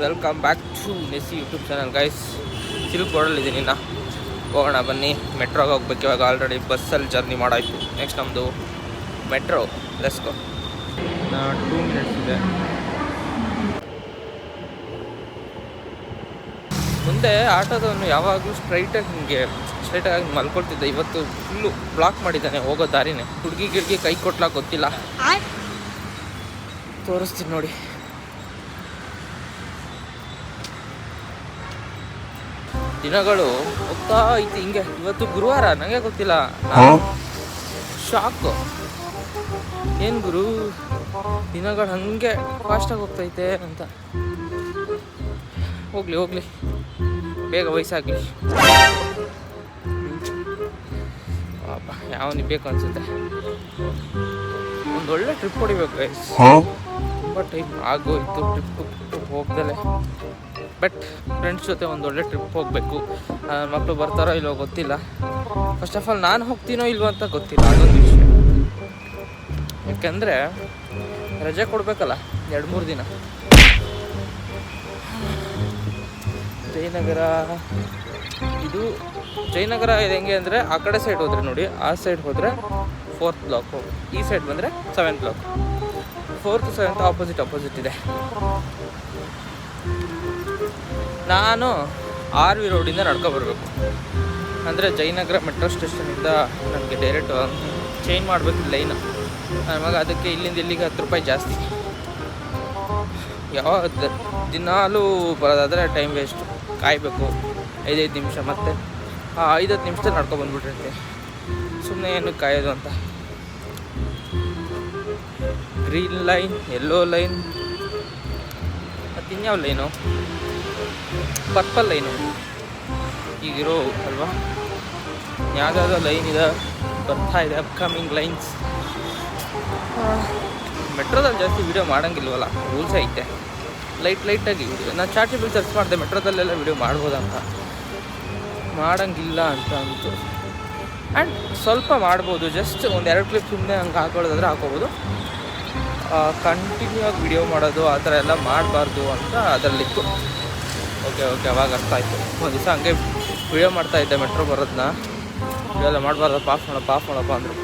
Welcome back to ನೆಸಿ YouTube channel guys. ಚಿಲ್ಕೋಡಲ್ಲಿದ್ದೀನಿ ಇನ್ನು ಹೋಗೋಣ ಬನ್ನಿ. ಮೆಟ್ರೋಗೆ ಹೋಗ್ಬೇಕು. ಇವಾಗ ಆಲ್ರೆಡಿ ಬಸ್ಸಲ್ಲಿ ಜರ್ನಿ ಮಾಡಾಯಿತು. ನೆಕ್ಸ್ಟ್ ನಮ್ಮದು ಮೆಟ್ರೋ. Let's go. 2 ಮಿನಿಟ್ಸ್ ಇದೆ. ಮುಂದೆ ಆಟೋದವನು ಯಾವಾಗಲೂ ಸ್ಟ್ರೈಟಾಗಿ ಮಲ್ಕೊಳ್ತಿದ್ದೆ. ಇವತ್ತು ಫುಲ್ಲು ಬ್ಲಾಕ್ ಮಾಡಿದ್ದಾನೆ ಹೋಗೋ ದಾರಿನೇ. ಹುಡುಗಿ ಗಿಡ್ಗಿ ಕೈ ಕೊಟ್ಲಾ ಗೊತ್ತಿಲ್ಲ, ತೋರಿಸ್ತೀನಿ ನೋಡಿ. ದಿನಗಳು ಹೋಗ್ತಾ ಐತಿ ಹಿಂಗೆ. ಇವತ್ತು ಗುರುವಾರ, ನನಗೆ ಗೊತ್ತಿಲ್ಲ. ಶಾಕು. ಏನು ಗುರು, ದಿನಗಳು ಹಾಗೆ ಫಾಸ್ಟಾಗಿ ಹೋಗ್ತೈತೆ ಅಂತ. ಹೋಗ್ಲಿ ಬೇಗ ವಯಸ್ಸಾಗಲಿ. ಪಾಪ ಯಾವನಿಗೆ ಬೇಕು ಅನಿಸುತ್ತೆ. ಒಂದೊಳ್ಳೆ ಟ್ರಿಪ್ ಹೊಡಿಬೇಕು ಗೈಸ್. ತುಂಬ ಟೈಮ್ ಆಗೋಯ್ತು ಟ್ರಿಪ್ ಹೋಗ್ದಲೆ. ಬಟ್ ಫ್ರೆಂಡ್ಸ್ ಜೊತೆ ಒಂದೊಳ್ಳೆ ಟ್ರಿಪ್ ಹೋಗಬೇಕು. ಮಕ್ಕಳು ಬರ್ತಾರೋ ಇಲ್ವೋ ಗೊತ್ತಿಲ್ಲ. ಫಸ್ಟ್ ಆಫ್ ಆಲ್ ನಾನು ಹೋಗ್ತೀನೋ ಇಲ್ವೋ ಅಂತ ಗೊತ್ತಿಲ್ಲ, ಅದೊಂದು ವಿಷಯ. ಯಾಕೆಂದರೆ ರಜೆ ಕೊಡಬೇಕಲ್ಲ 2-3 ದಿನ. ಜಯನಗರ ಇದು ಇದು ಹೆಂಗೆ ಅಂದರೆ, ಆ ಕಡೆ ಸೈಡ್ ಹೋದರೆ ನೋಡಿ, ಆ ಸೈಡ್ ಹೋದರೆ 4th ಬ್ಲಾಕು, ಈ ಸೈಡ್ ಬಂದರೆ 7th block. 4th 7th opposite ಇದೆ. ನಾನು RV ರೋಡಿಂದ ನಡ್ಕೊಬರ್ಬೇಕು. ಅಂದರೆ ಜಯನಗರ ಮೆಟ್ರೋ ಸ್ಟೇಷನಿಂದ ನನಗೆ ಡೈರೆಕ್ಟ್ ಚೇಂಜ್ ಮಾಡಬೇಕು ಲೈನು. ನಮಗೆ ಅದಕ್ಕೆ ಇಲ್ಲಿಂದ ಇಲ್ಲಿಗೆ 10 ರೂಪಾಯಿ ಜಾಸ್ತಿ. ದಿನಾಲೂ ಬರೋದಾದರೆ ಟೈಮ್ ವೇಸ್ಟು, ಕಾಯಬೇಕು 5 ನಿಮಿಷ. ಮತ್ತು 5 ನಿಮಿಷದಲ್ಲಿ ನಡ್ಕೊಬಂದ್ಬಿಟ್ಟಿರುತ್ತೆ. ಸುಮ್ಮನೆ ಏನು ಕಾಯೋದು ಅಂತ. ಗ್ರೀನ್ ಲೈನ್, ಯೆಲ್ಲೋ ಲೈನ್, ಮತ್ತು ಇನ್ಯಾವ ಲೈನು, ಪರ್ಪಲ್ ಲೈನು ಈಗಿರೋ ಅಲ್ವಾ. ಯಾವುದಾದ್ರೂ ಲೈನ್ ಇದೆ, ಬರ್ತಾ ಇದೆ ಅಪ್ಕಮಿಂಗ್ ಲೈನ್ಸ್. ಮೆಟ್ರೋದಲ್ಲಿ ಜಾಸ್ತಿ ವೀಡಿಯೋ ಮಾಡೋಂಗಿಲ್ವಲ್ಲ, ರೂಲ್ಸ್ ಐತೆ. ಲೈಟಾಗಿ ವೀಡಿಯೋ ನಾನು ಚಾರ್ಟೇಬಲ್ ಸರ್ಚ್ ಮಾಡಿದೆ, ಮೆಟ್ರೋದಲ್ಲೆಲ್ಲ ವೀಡಿಯೋ ಮಾಡ್ಬೋದಂತ. ಮಾಡೋಂಗಿಲ್ಲ ಅಂತ ಅಂತು. ಆ್ಯಂಡ್ ಸ್ವಲ್ಪ ಮಾಡ್ಬೋದು, ಜಸ್ಟ್ 1-2 ಕ್ಲಿಪ್ ಸುಮ್ಮನೆ ಹಂಗೆ ಹಾಕೊಳ್ಳೋದಾದ್ರೆ ಹಾಕೋಬೋದು. ಕಂಟಿನ್ಯೂ ಆಗಿ ವೀಡಿಯೋ ಮಾಡೋದು ಆ ಥರ ಎಲ್ಲ ಮಾಡಬಾರ್ದು ಅಂತ ಅದರಲ್ಲಿತ್ತು. ಓಕೆ ಅವಾಗ ಅರ್ಥ ಆಯಿತು. ಒಂದು ದಿವಸ ಹಂಗೆ ವೀಡಿಯೋ ಮಾಡ್ತಾಯಿದ್ದೆ ಮೆಟ್ರೋ ಬರೋದನ್ನ. ವೀಡಿಯೋ ಎಲ್ಲ ಮಾಡಬಾರ್ದು, ಪಾಫ್ ಮಾಡಪ್ಪ ಅಂದರು.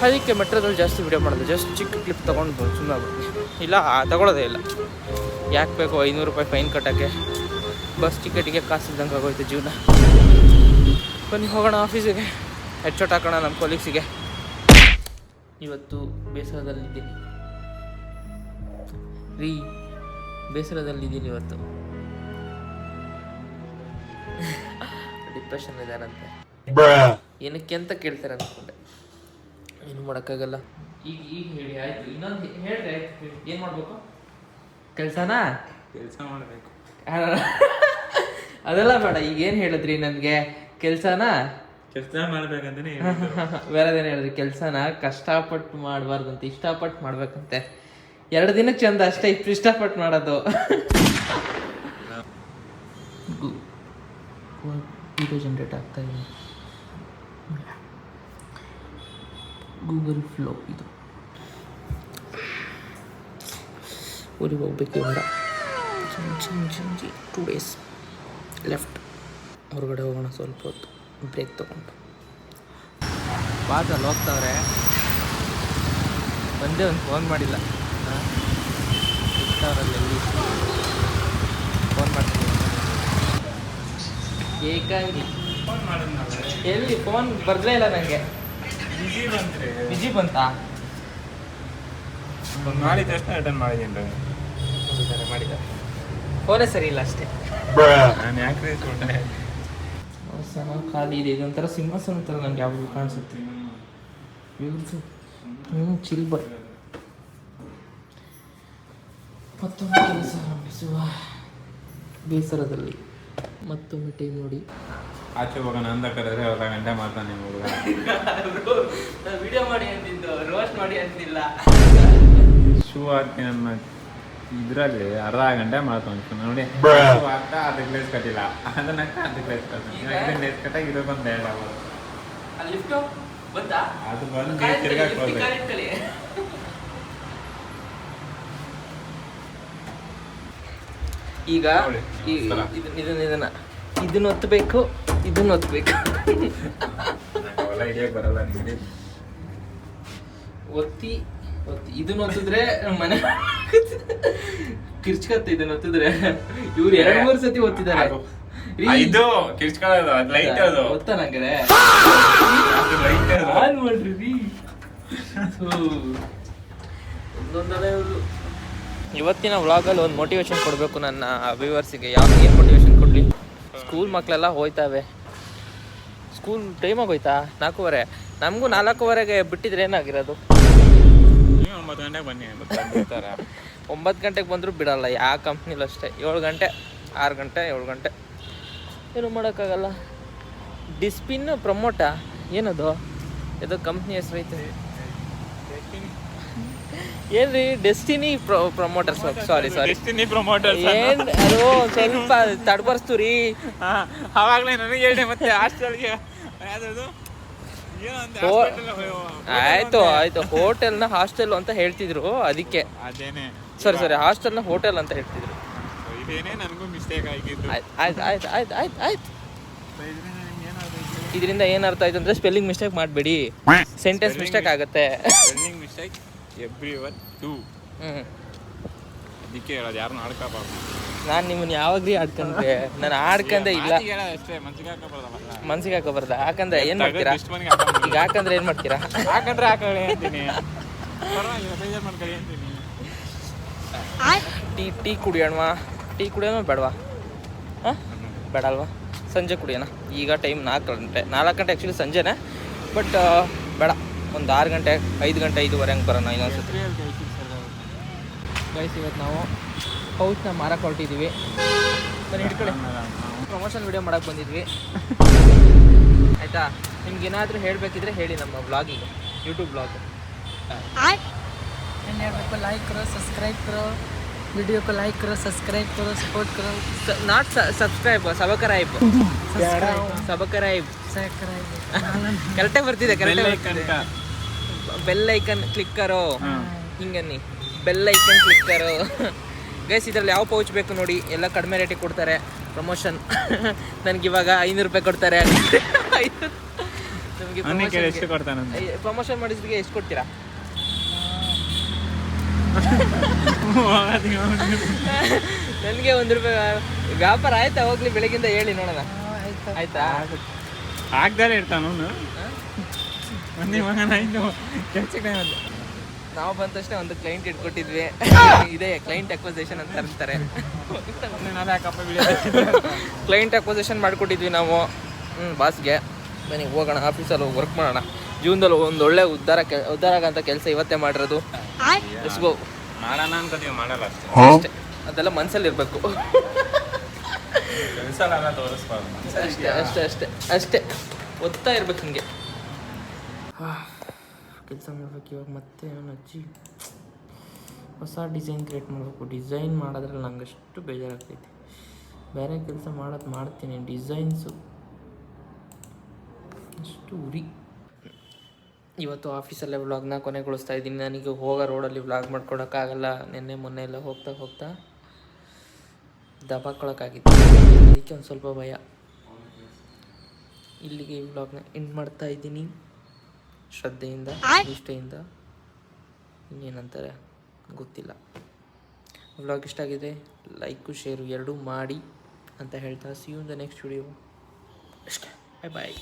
ಅದಕ್ಕೆ ಮೆಟ್ರೋದಲ್ಲಿ ಜಾಸ್ತಿ ವೀಡಿಯೋ ಮಾಡೋದು. ಜಸ್ಟ್ ಚಿಕ್ಕ ಕ್ಲಿಪ್ ತೊಗೊಂಡು ಸುಮ್ಮನೆ ಬರ್ತೀನಿ. ಇಲ್ಲ ತಗೊಳ್ಳೋದೇ ಇಲ್ಲ. ಯಾಕೆ ಬೇಕು 500 ರೂಪಾಯಿ ಫೈನ್ ಕಟ್ಟೋಕ್ಕೆ? ಬಸ್ ಟಿಕೆಟಿಗೆ ಕಾಸಿಲ್ದಂಗೆ ಆಗೋಯ್ತು ಜೀವನ. ಬನ್ನಿ ಹೋಗೋಣ ಆಫೀಸಿಗೆ, ಹೆಡ್ಶಾಟ್ ಹಾಕೋಣ ನಮ್ಮ ಕೊಲೀಗ್ಸಿಗೆ. ಇವತ್ತು ಬೇಸರದಲ್ಲಿದ್ದೀನಿ ಇವತ್ತು. ಡಿಪ್ರೆಷನ್ ಇದ್ದಾರಂತೆ. ಏನಕ್ಕೆ ಅಂತ ಕೇಳ್ತಾರೆ ಅಂದ್ಕೊಂಡೆ. ಏನು ಮಾಡೋಕ್ಕಾಗಲ್ಲ. ಈಗ ಹೇಳಿ ಆಯಿತು. ಇನ್ನೊಂದು ಹೇಳಿದ್ರೆ ಆಯ್ತು. ಏನು ಮಾಡಬೇಕು? ಕೆಲಸ ಮಾಡಬೇಕು. ಅದೆಲ್ಲ ಬೇಡ. ಈಗ ಏನು ಹೇಳಿದ್ರಿ ನನಗೆ? ಕೆಲಸ ಮಾಡ್ಬೇಕಂತಾನೆ. ಬೇರೆದೇನು ಹೇಳಿದ್ರಿ? ಕೆಲಸನ ಕಷ್ಟಪಟ್ಟು ಮಾಡಬಾರ್ದಂತೆ, ಇಷ್ಟಪಟ್ಟು ಮಾಡ್ಬೇಕಂತೆ. 2 ದಿನಕ್ಕೆ ಚಂದ ಅಷ್ಟೇ, ಇಷ್ಟಪಟ್ಟು ಮಾಡೋದು. ವಿಡಿಯೋ ಜನ್ರೇಟ್ ಆಗ್ತಾ ಇದೆ. ಗೂಗಲ್ ಫ್ಲೋ ಇದು. ಊರಿಗೆ ಹೋಗ್ಬೇಕು ಇವಾಗ. 2 ಡೇಸ್ ಲೆಫ್ಟ್. ಹೊರಗಡೆ ಹೋಗೋಣ ಸ್ವಲ್ಪ ಹೊತ್ತು, ಬ್ರೇಕ್ ತೊಗೊಂಡು. ಬಾಸಲ್ಲಿ ಹೋಗ್ತಾವ್ರೆ. ಒಂದೇ ಒಂದು ಫೋನ್ ಮಾಡಿಲ್ಲ. ಇಷ್ಟವರಲ್ಲಿ ಫೋನ್ ಮಾಡ್ತೀನಿ. ಏಕಾಂಗಿ ಎಲ್ಲಿ ಫೋನ್ ಬರಲೇ ಇಲ್ಲ ನನಗೆ. ಬಿಜಿ ಬಂತಾ? ಮಾಡಿದ ತಕ್ಷಣ ಅಟೆಂಡ್ ಮಾಡಿದ್ದೀನಿ. ಮಾಡಿದ್ದಾರೆ. ಫೋನೇ ಸರಿ ಇಲ್ಲ ಅಷ್ಟೇ. ನಾನು ಯಾಕೆ ಖಾಲಿ ಇದೆ. ಇದೊಂಥರ ಸಿಂಹಾಸನ ಥರ ನನಗೆ ಯಾವುದು ಕಾಣಿಸುತ್ತೆ. ಚಿಲ್ ಬಾಯ್. ಮತ್ತೊಮ್ಮೆ ಕೆಲಸ ಆರಂಭಿಸುವ ಬೇಸರದಲ್ಲಿ. ಮತ್ತೊಮ್ಮೆ ಟೈಮ್ ನೋಡಿ. ಆಚೆ ಹೋಗೋಣ ಅಂತ ಕರೆದ್ರೆ 1 ಗಂಟೆ ಮಾಡ್ತಾನೆ ಹುಡುಗ. ವಿಡಿಯೋ ಮಾಡಿ ಅಂತಿದ್ದು, ರೋಸ್ಟ್ ಮಾಡಿ ಅಂತಿಲ್ಲ. ಶೂ ಹಾಕ್ತೀನಿ ನನ್ನ ಇದರಲ್ಲಿ 1/2 ಗಂಟೆ ಮಾಡ್ತಾನೆ ನೋಡಿ. ಆಗ್ತಾ ಅದಕ್ಕೆ ಲೇಸ್ ಕಟ್ಟಿಲ್ಲ, ಅದನ್ನ ಅದಕ್ಕೆ ಲೇಸ್ ಕಟ್ಟಾಗಿ ಲೇಸ್ ಕಟ್ಟಾಗಿ ಇದಕ್ಕೊಂದು 2 ಅವರ್. ಅದು ಬಂದು ತಿರ್ಗಾಕ್ ಹೋಗ್ಬೇಕು. ಈಗ ಇದನ್ನ ಒತ್ತಬೇಕು, ಇದನ್ನ ಒತ್ತಬೇಕು. ಬರಲ್ಲ ನಿಮಗೆ. ಒತ್ತಿ ಇದನ್ನ ಒತ್ತಿದ್ರೆ ಮನೆ ಕಿರ್ಚ್ಕತ್ತೆ. ಇದನ್ನ ಒತ್ತಿದ್ರೆ ಇವ್ರು 2-3 ಸತಿ ಒತ್ತಿದ್ದಾರೆ. ಇದು ಕಿರ್ಚ್ಕೊಳ್ಳೋದು, ಅದು ಲೈಟ್ ಅದು. ಒತ್ತ ನಂಗೆ ಲೈಟ್ ಆನ್ ಮಾಡ್ರಿ. ಇವತ್ತಿನ ವ್ಲಾಗಲ್ಲಿ ಒಂದು ಮೋಟಿವೇಶನ್ ಕೊಡಬೇಕು ನನ್ನ ವ್ಯೂವರ್ಸಿಗೆ. ಏನು ಮೋಟಿವೇಶನ್ ಕೊಡಲಿ? ಸ್ಕೂಲ್ ಮಕ್ಕಳೆಲ್ಲ ಹೋಯ್ತಾವೆ. School time ಆಗೋಯ್ತಾ 4:15. ನಮಗೂ 4:15ಗೆ ಬಿಟ್ಟಿದ್ರೆ ಏನಾಗಿರೋದು? 9 ಗಂಟೆಗೆ ಬನ್ನಿ. 9 ಗಂಟೆಗೆ ಬಂದರೂ ಬಿಡಲ್ಲ ಯಾವ ಕಂಪ್ನಿಲೂ ಅಷ್ಟೇ. 7 ಗಂಟೆ 6 ಗಂಟೆ 7 ಗಂಟೆ ಏನು ಮಾಡೋಕ್ಕಾಗಲ್ಲ. ಡಿಸ್ಪಿನ್ ಪ್ರಮೋಟಾ ಏನದು? ಇದು ಕಂಪ್ನಿ ಹೆಸರು ಐತೆ ಏನ್ರಿ? Destiny Promoters. Sorry Destiny Promoters. ಏನ್ ಅದು ಸ್ವಲ್ಪ ತಡ್ಬರ್ಸ್ತು ರೀ. ಅವಾಗಲೇ ನನಗೆ ಹೇಳಿ ಮತ್ತೆ ಹಾಸ್ಟೆಲ್ಗೆ ಯಾವ್ದು ಆಯ್ತು ಹೋಟೆಲ್ನ ಹಾಸ್ಟೆಲ್ ಅಂತ ಹೇಳ್ತಿದ್ರು, ಅದಕ್ಕೆ. ಅದೇನೆ. ಸರಿ ಹಾಸ್ಟೆಲ್ನ ಹೋಟೆಲ್ ಅಂತ ಹೇಳ್ತಿದ್ರು. ಇದೇನೆ ನನಗೂ ಮಿಸ್ಟೇಕ್ ಆಗಿದ್ದು. ಆಯ್ತು. ಇದರಿಂದ ಏನ್ ಅರ್ಥ ಆಯ್ತು ಅಂದ್ರೆ ಸ್ಪೆಲ್ಲಿಂಗ್ ಮಿಸ್ಟೇಕ್ ಮಾಡಬೇಡಿ, ಸೆಂಟೆನ್ಸ್ ಮಿಸ್ಟೇಕ್ ಆಗುತ್ತೆ. Spelling mistake everyone do. ಅದಕ್ಕೆ ಹೇಳೋದು, ಯಾರನ್ನ ಆಡ್ಕೋಬಾರ್ದು. ನಾನು ನಿಮ್ಮನ್ನ ಯಾವಾಗ್ರಿ ಆಡ್ಕೊಂಡ್ರೆ? ನಾನು ಆಡ್ಕಂದೆ ಇಲ್ಲ. ಮನ್ಸಿಗೆ ಹಾಕೋಬಾರ್ದ? ಹಾಕಂದ್ರೆ ಏನ್ ಮಾಡ್ತೀರಾ? ಈಗ ಹಾಕಂದ್ರೆ ಏನ್ ಮಾಡ್ತೀರಾ? ಹಾಕಂದ್ರೆ ಹಾಕೊಳ್ಳಿ ಅಂತೀನಿ. ಬೇಜಾರು ಮಾಡ್ಕೊಳ್ಳಿ ಅಂತೀನಿ. ಟೀ ಕುಡಿಯೋಣವಾ? ಟೀ ಕುಡಿಯೋಣ ಬೇಡವಾ? ಬೇಡ ಅಲ್ವಾ? ಸಂಜೆ ಕುಡಿಯೋಣ. ಈಗ ಟೈಮ್ 4 ಗಂಟೆ ಆ್ಯಕ್ಚುಲಿ ಸಂಜೆನೇ, ಬಟ್ ಬೇಡ. ಒಂದು 6 ಗಂಟೆ 5 ಗಂಟೆ 5:15 ಹಂಗೆ ಬರೋಣ ಇನ್ನೊಂದ್ಸತಿ. ಗೈಸ್, ಇವತ್ತು ನಾವು ಪೌಚ್ನ ಮಾರಕ್ಕೆ ಹೊರಟಿದ್ದೀವಿ. ಬನ್ನಿ ಹಿಡ್ಕೊಳ್ಳಿ. ಪ್ರಮೋಷನ್ ವಿಡಿಯೋ ಮಾಡೋಕ್ಕೆ ಬಂದಿದ್ವಿ. ಆಯಿತಾ? ನಿಮ್ಗೇನಾದರೂ ಹೇಳಬೇಕಿದ್ರೆ ಹೇಳಿ ನಮ್ಮ ಬ್ಲಾಗಿಗೆ, ಯೂಟ್ಯೂಬ್ ಬ್ಲಾಗ್. ಏನು ಹೇಳಬೇಕು? ಲೈಕ್ करो, सब्सक्राइब करो, वीडियो को लाइक करो, सब्सक्राइब करो, सपोर्ट करो. Not subscribe, subscribe. ಕರೆಕ್ಟಾಗಿ ಬರ್ತಿದೆ. ಬೆಲ್ ಐಕನ್ ಕ್ಲಿಕ್ ಕರೋ. ಹಿಂಗನ್ನಿ, ಬೆಲ್ ಐಕನ್ ಕ್ಲಿಕ್ ಕರೋ. ಗೈಸ್, ಇದರಲ್ಲಿ ಯಾವ ಪೌಚ್ ಬೇಕು ನೋಡಿ, ಎಲ್ಲ ಕಡಿಮೆ ರೇಟಿಗೆ ಕೊಡ್ತಾರೆ. ಪ್ರಮೋಷನ್ ನನಗಿವಾಗ 500 ರೂಪಾಯಿ ಕೊಡ್ತಾರೆ. ನಮಗೆ ಎಷ್ಟು ಕೊಡ್ತಾನೆ? ಪ್ರಮೋಷನ್ ಮಾಡಿಸಿದ್ರೆ ಎಷ್ಟು ಕೊಡ್ತೀರಾ? ನನಗೆ 1 ರೂಪಾಯಿ ವ್ಯಾಪಾರ ಆಯ್ತಾ? ಹೋಗ್ಲಿ, ಬೆಳಗಿಂದ ಹೇಳಿ ನೋಡೋಣ. ಆಯ್ತಾ? ಆಗ್ದಾರೆ ಇರ್ತಾನು ಕೆಲ್ಸಕ್ಕೆ. ನಾವು ಬಂದ ತಕ್ಷಣ ಒಂದು ಕ್ಲೈಂಟ್ ಇಟ್ಕೊಟ್ಟಿದ್ವಿ. ಇದೇ ಕ್ಲೈಂಟ್ ಅಕ್ವಸೇಷನ್ ಅಂತ ಕರೀತಾರೆ. ಕ್ಲೈಂಟ್ ಅಕ್ವಸೇಷನ್ ಮಾಡಿಕೊಟ್ಟಿದ್ವಿ ನಾವು ಬಾಸ್ಗೆ. ಬನ್ನಿ ಹೋಗೋಣ, ಆಫೀಸಲ್ಲಿ ವರ್ಕ್ ಮಾಡೋಣ. ಜೀವನದಲ್ಲಿ ಒಂದು ಒಳ್ಳೆ ಉದ್ಧಾರ ಆಗಂತ ಕೆಲಸ ಇವತ್ತೇ ಮಾಡಿರೋದು. Let's go. ಮಾಡೋಣ ಅಂತೀವಿ, ಮಾಡಲ್ಲ ಅಷ್ಟೇ. ಅದೆಲ್ಲ ಮನಸ್ಸಲ್ಲಿ ಇರಬೇಕು. ಅಷ್ಟೇ ಓದ್ತಾ ಇರ್ಬೇಕು ಹಿಂಗೆ. ಕೆಲಸ ಮಾಡ್ಬೇಕು. ಇವಾಗ ಮತ್ತೆ ಅಜ್ಜಿ ಹೊಸ ಡಿಸೈನ್ ಕ್ರಿಯೇಟ್ ಮಾಡಬೇಕು. ಡಿಸೈನ್ ಮಾಡೋದ್ರಲ್ಲಿ ನಂಗೆ ಅಷ್ಟು ಬೇಜಾರಾಗ್ತೈತಿ. ಬೇರೆ ಕೆಲಸ ಮಾಡ್ತೀನಿ, ಡಿಸೈನ್ಸು ಅಷ್ಟು ಉರಿ. ಇವತ್ತು ಆಫೀಸಲ್ಲೇ ವ್ಲಾಗ್ನ ಕೊನೆಗೊಳಿಸ್ತಾ ಇದ್ದೀನಿ. ನನಗೆ ಹೋಗೋ ರೋಡಲ್ಲಿ ವ್ಲಾಗ್ ಮಾಡ್ಕೊಳಕ್ಕಾಗಲ್ಲ. ಮೊನ್ನೆ ಎಲ್ಲ ಹೋಗ್ತಾ ದಬಾಕೊಳಕ್ಕಾಗಿತ್ತು. ಅದಕ್ಕೆ ಒಂದು ಸ್ವಲ್ಪ ಭಯ. ಇಲ್ಲಿಗೆ ಈ ವ್ಲಾಗ್ನ ಎಂಡ್ ಮಾಡ್ತಾ ಇದ್ದೀನಿ. ಶ್ರದ್ಧೆಯಿಂದ, ನಿಷ್ಠೆಯಿಂದ, ಇನ್ನೇನಂತಾರೆ ಗೊತ್ತಿಲ್ಲ. ವ್ಲಾಗ್ ಇಷ್ಟ ಆಗಿದೆ, ಲೈಕು ಶೇರು ಎರಡೂ ಮಾಡಿ ಅಂತ ಹೇಳ್ತಾ, see you in the next video. ಅಷ್ಟೇ. ಬಾಯ್.